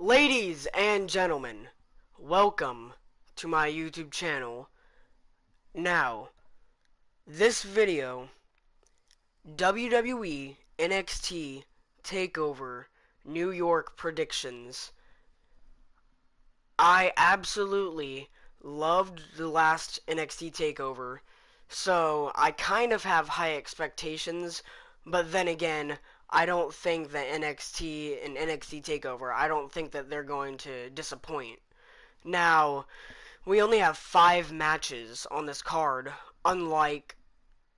Ladies and gentlemen, welcome to my YouTube channel. Now, this video, WWE NXT Takeover New York predictions. I absolutely loved the last NXT Takeover, so I kind of have high expectations, but then again, I don't think that NXT and NXT Takeover, I don't think that they're going to disappoint. Now, we only have 5 matches on this card, unlike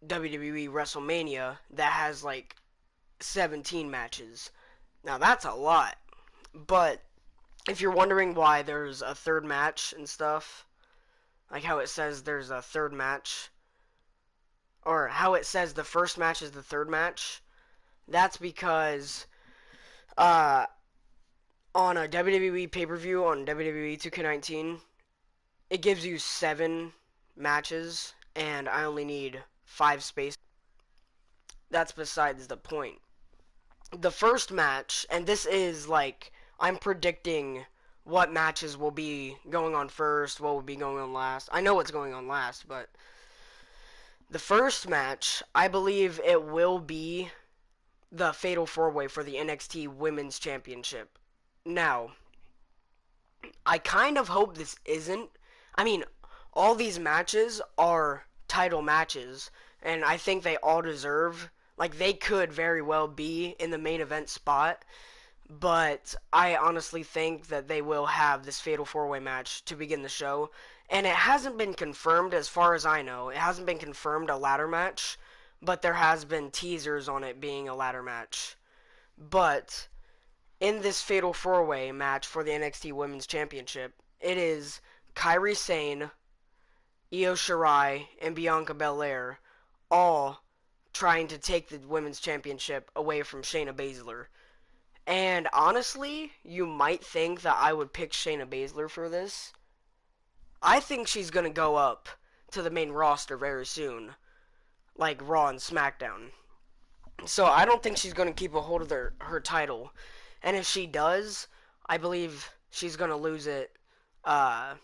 WWE WrestleMania that has like 17 matches. Now, that's a lot. But if you're wondering why there's a third match and stuff, like how it says there's a third match, or how it says the first match is the third match, that's because uh, on a WWE pay-per-view on WWE 2K19, it gives you 7 matches, and I only need 5 spaces. That's besides the point. The first match, and this is like, I'm predicting what matches will be going on first, what will be going on last. I know what's going on last, but the first match, I believe it will be the Fatal 4-Way for the NXT Women's Championship. Now, I kind of hope this isn't. I mean, all these matches are title matches, and I think they all deserve, like, they could very well be in the main event spot, but I honestly think that they will have this Fatal 4-Way match to begin the show, and it hasn't been confirmed as far as I know. It hasn't been confirmed a ladder match, but there has been teasers on it being a ladder match. But in this Fatal 4-Way match for the NXT Women's Championship, it is Kairi Sane, Io Shirai, and Bianca Belair all trying to take the Women's Championship away from Shayna Baszler. And honestly, you might think that I would pick Shayna Baszler for this. I think she's going to go up to the main roster very soon, like Raw and SmackDown. So I don't think she's going to keep a hold of her title. And if she does, I believe she's going to lose it the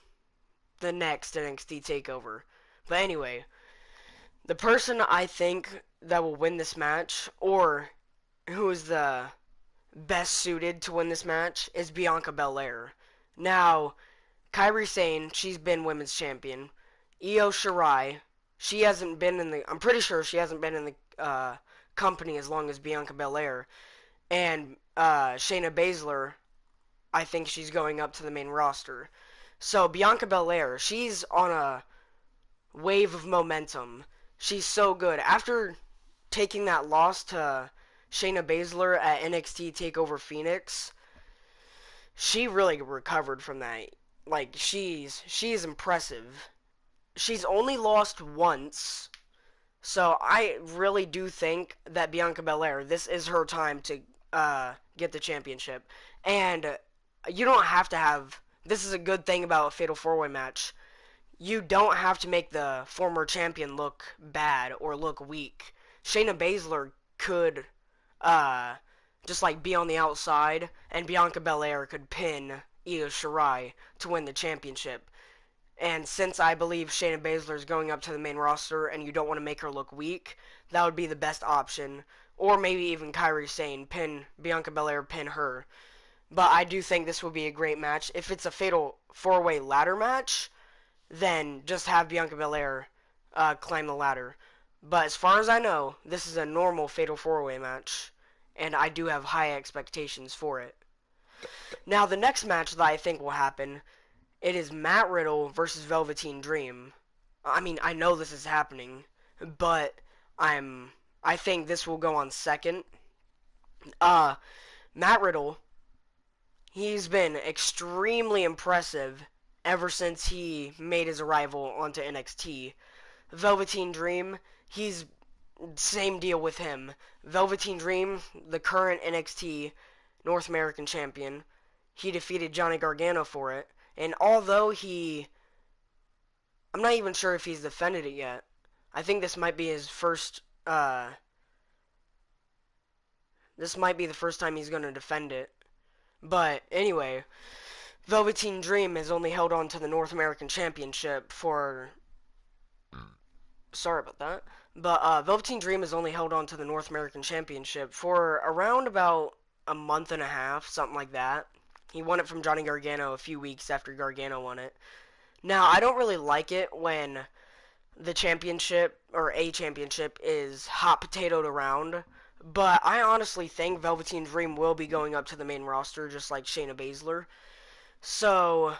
next NXT TakeOver. But anyway, the person I think that will win this match, or who is the best suited to win this match, is Bianca Belair. Now, Kairi Sane, she's been women's champion. Io Shirai, she hasn't been in the, I'm pretty sure she hasn't been in the company as long as Bianca Belair. And Shayna Baszler, I think she's going up to the main roster. So Bianca Belair, she's on a wave of momentum. She's so good. After taking that loss to Shayna Baszler at NXT TakeOver Phoenix, she really recovered from that. Like, she's impressive. She's only lost once, so I really do think that Bianca Belair, this is her time to get the championship. And you don't have to have, this is a good thing about a Fatal 4-Way match, you don't have to make the former champion look bad or look weak. Shayna Baszler could just like be on the outside, and Bianca Belair could pin Io Shirai to win the championship. And since I believe Shayna Baszler is going up to the main roster and you don't want to make her look weak, that would be the best option. Or maybe even Kairi Sane, pin Bianca Belair, pin her. But I do think this would be a great match. If it's a Fatal 4-Way ladder match, then just have Bianca Belair climb the ladder. But as far as I know, this is a normal Fatal 4-Way match, and I do have high expectations for it. Now, the next match that I think will happen, it is Matt Riddle versus Velveteen Dream. I mean, I know this is happening, but I think this will go on second. Matt Riddle, he's been extremely impressive ever since he made his arrival onto NXT. Velveteen Dream, he's same deal with him. Velveteen Dream, the current NXT North American champion, he defeated Johnny Gargano for it. And although I'm not even sure if he's defended it yet. I think this might be his first, this might be the first time he's going to defend it. But anyway, Velveteen Dream has only held on to the North American Championship for. Sorry about that. But Velveteen Dream has only held on to the North American Championship for around about a month and a half, something like that. He won it from Johnny Gargano a few weeks after Gargano won it. Now, I don't really like it when the championship, or a championship, is hot potatoed around. But I honestly think Velveteen Dream will be going up to the main roster, just like Shayna Baszler. So,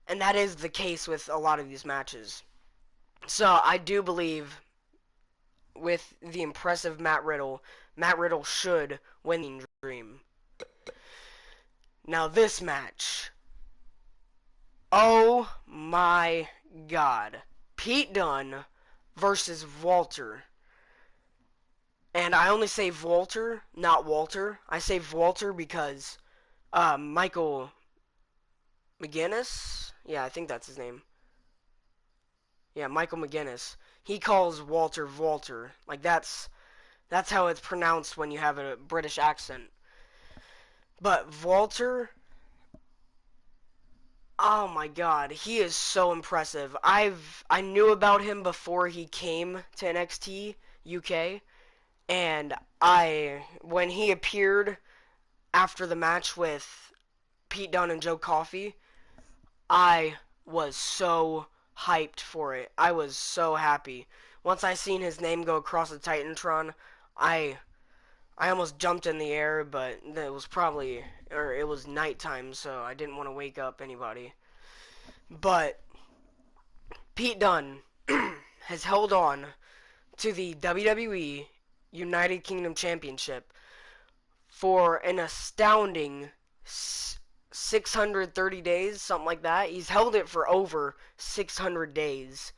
and that is the case with a lot of these matches. So, I do believe with the impressive Matt Riddle should win the Dream. Now, this match. Oh my god. Pete Dunn versus Walter. And I only say Walter, not Walter. I say Walter because Michael McGuinness? Yeah, I think that's his name. Yeah, Michael McGuinness. He calls Walter Walter. Like that's how it's pronounced when you have a British accent. But Walter, oh my god, he is so impressive. I knew about him before he came to NXT UK, and when he appeared after the match with Pete Dunne and Joe Coffey, I was so hyped for it. I was so happy. Once I seen his name go across the Titantron, I I almost jumped in the air, but it was nighttime, so I didn't want to wake up anybody. But Pete Dunne has held on to the WWE United Kingdom Championship for an astounding 630 days, something like that. He's held it for over 600 days.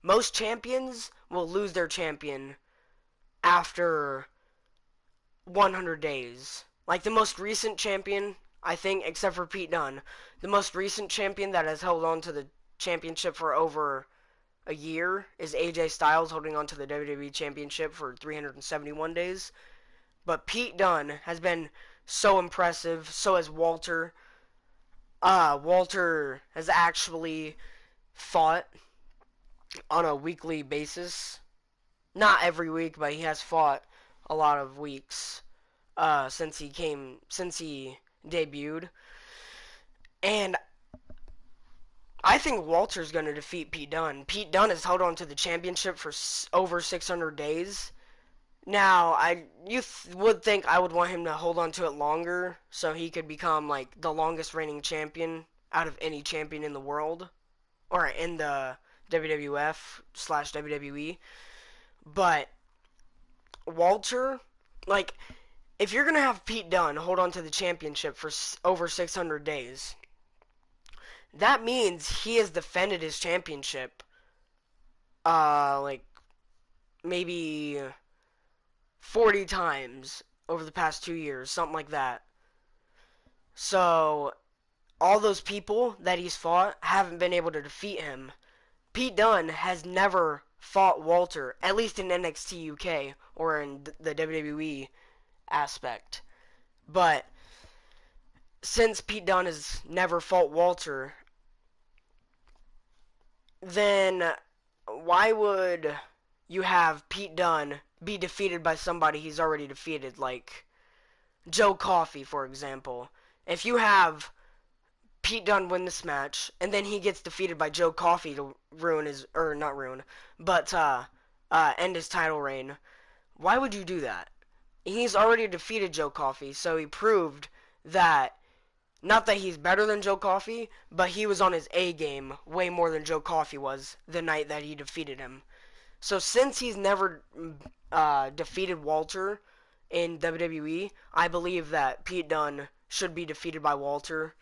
Most champions will lose their champion after 100 days. Like the most recent champion, I think, except for Pete Dunne, the most recent champion that has held on to the championship for over a year is AJ Styles, holding on to the WWE Championship for 371 days. But Pete Dunne has been so impressive. So has Walter. Walter has actually fought on a weekly basis. Not every week, but he has fought a lot of weeks since he debuted. And I think Walter's going to defeat Pete Dunne. Pete Dunne has held on to the championship for over 600 days. Now, would think I would want him to hold on to it longer so he could become like the longest reigning champion out of any champion in the world or in the WWF/WWE. But Walter, like, if you're going to have Pete Dunne hold on to the championship for over 600 days, that means he has defended his championship, like, maybe 40 times over the past 2 years, something like that. So, all those people that he's fought haven't been able to defeat him. Pete Dunne has never fought Walter, at least in NXT UK or in the WWE aspect. But since Pete Dunne has never fought Walter, then why would you have Pete Dunne be defeated by somebody he's already defeated, like Joe Coffey, for example? If you have Pete Dunne win this match, and then he gets defeated by Joe Coffey to ruin his, or not ruin, but end his title reign, why would you do that? He's already defeated Joe Coffey, so he proved that, not that he's better than Joe Coffey, but he was on his A game way more than Joe Coffey was the night that he defeated him. So since he's never defeated Walter in WWE, I believe that Pete Dunne should be defeated by Walter,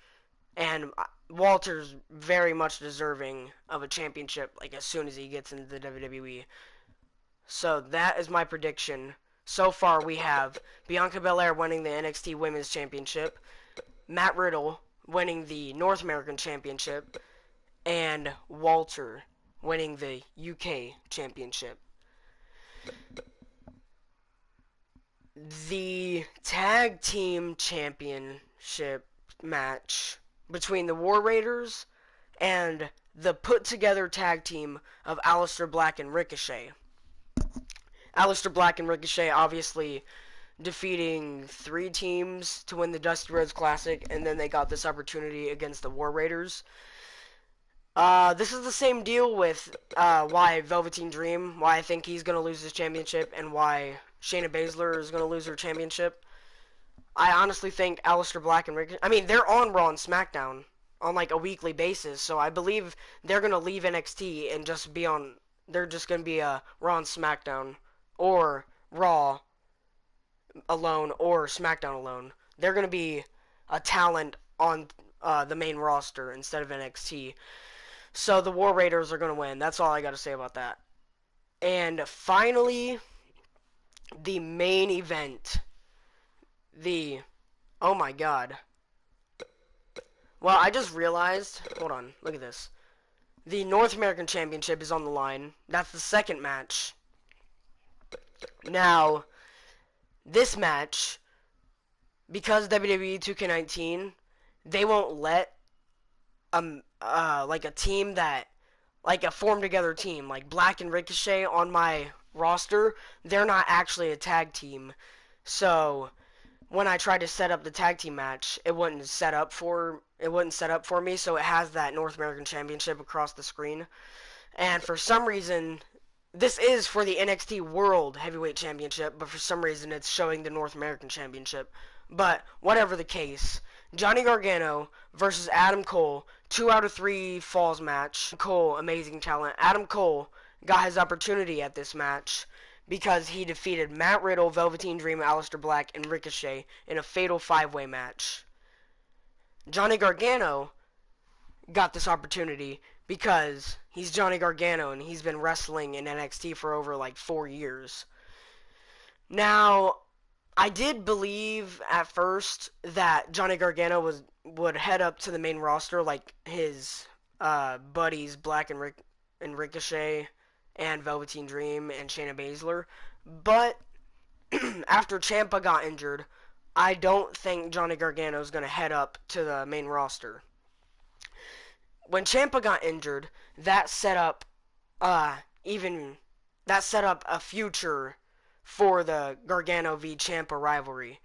and Walter's very much deserving of a championship like as soon as he gets into the WWE. So that is my prediction. So far we have Bianca Belair winning the NXT Women's Championship, Matt Riddle winning the North American Championship, and Walter winning the UK Championship. The Tag Team Championship match between the War Raiders and the put-together tag team of Aleister Black and Ricochet. Aleister Black and Ricochet obviously defeating 3 teams to win the Dusty Rhodes Classic, and then they got this opportunity against the War Raiders. This is the same deal with why Velveteen Dream, why I think he's going to lose his championship, and why Shayna Baszler is going to lose her championship. I honestly think Aleister Black and Ricochet, I mean, they're on Raw and SmackDown on like a weekly basis, so I believe they're going to leave NXT and just be on, they're just going to be Raw and SmackDown, or Raw alone, or SmackDown alone. They're going to be a talent on the main roster instead of NXT. So the War Raiders are going to win. That's all I got to say about that. And finally, the main event. Oh my god. Well, I just realized, hold on, look at this. The North American Championship is on the line. That's the second match. Now, this match, because WWE 2K19, they won't let like a team that, like a formed together team, like Black and Ricochet on my roster, they're not actually a tag team. So when I tried to set up the tag team match, it wouldn't set up for me, so it has that North American Championship across the screen. And for some reason, this is for the NXT World Heavyweight Championship, but for some reason it's showing the North American Championship. But whatever the case, Johnny Gargano versus Adam Cole, 2 out of 3 falls match. Cole, amazing talent. Adam Cole got his opportunity at this match because he defeated Matt Riddle, Velveteen Dream, Aleister Black, and Ricochet in a fatal 5-way match. Johnny Gargano got this opportunity because he's Johnny Gargano and he's been wrestling in NXT for over like 4 years. Now, I did believe at first that Johnny Gargano would head up to the main roster like his buddies Black and Ricochet and Velveteen Dream and Shayna Baszler, but after Ciampa got injured, I don't think Johnny Gargano is going to head up to the main roster. When Ciampa got injured, that set up a future for the Gargano v Ciampa rivalry.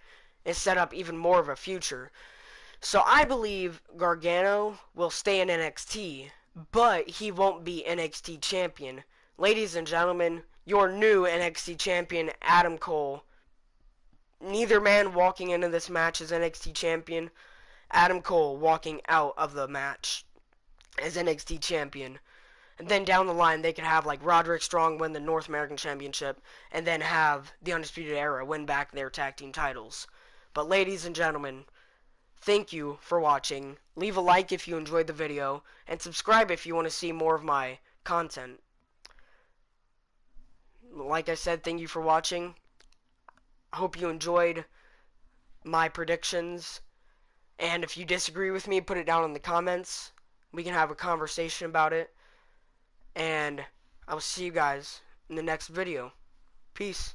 It set up even more of a future. So I believe Gargano will stay in NXT, but he won't be NXT champion. Ladies and gentlemen, your new NXT champion, Adam Cole. Neither man walking into this match as NXT champion. Adam Cole walking out of the match as NXT champion. And then down the line, they could have like Roderick Strong win the North American Championship, and then have the Undisputed Era win back their tag team titles. But ladies and gentlemen, thank you for watching. Leave a like if you enjoyed the video, and subscribe if you want to see more of my content. Like I said, thank you for watching. I hope you enjoyed my predictions. And if you disagree with me, put it down in the comments. We can have a conversation about it. And I will see you guys in the next video. Peace.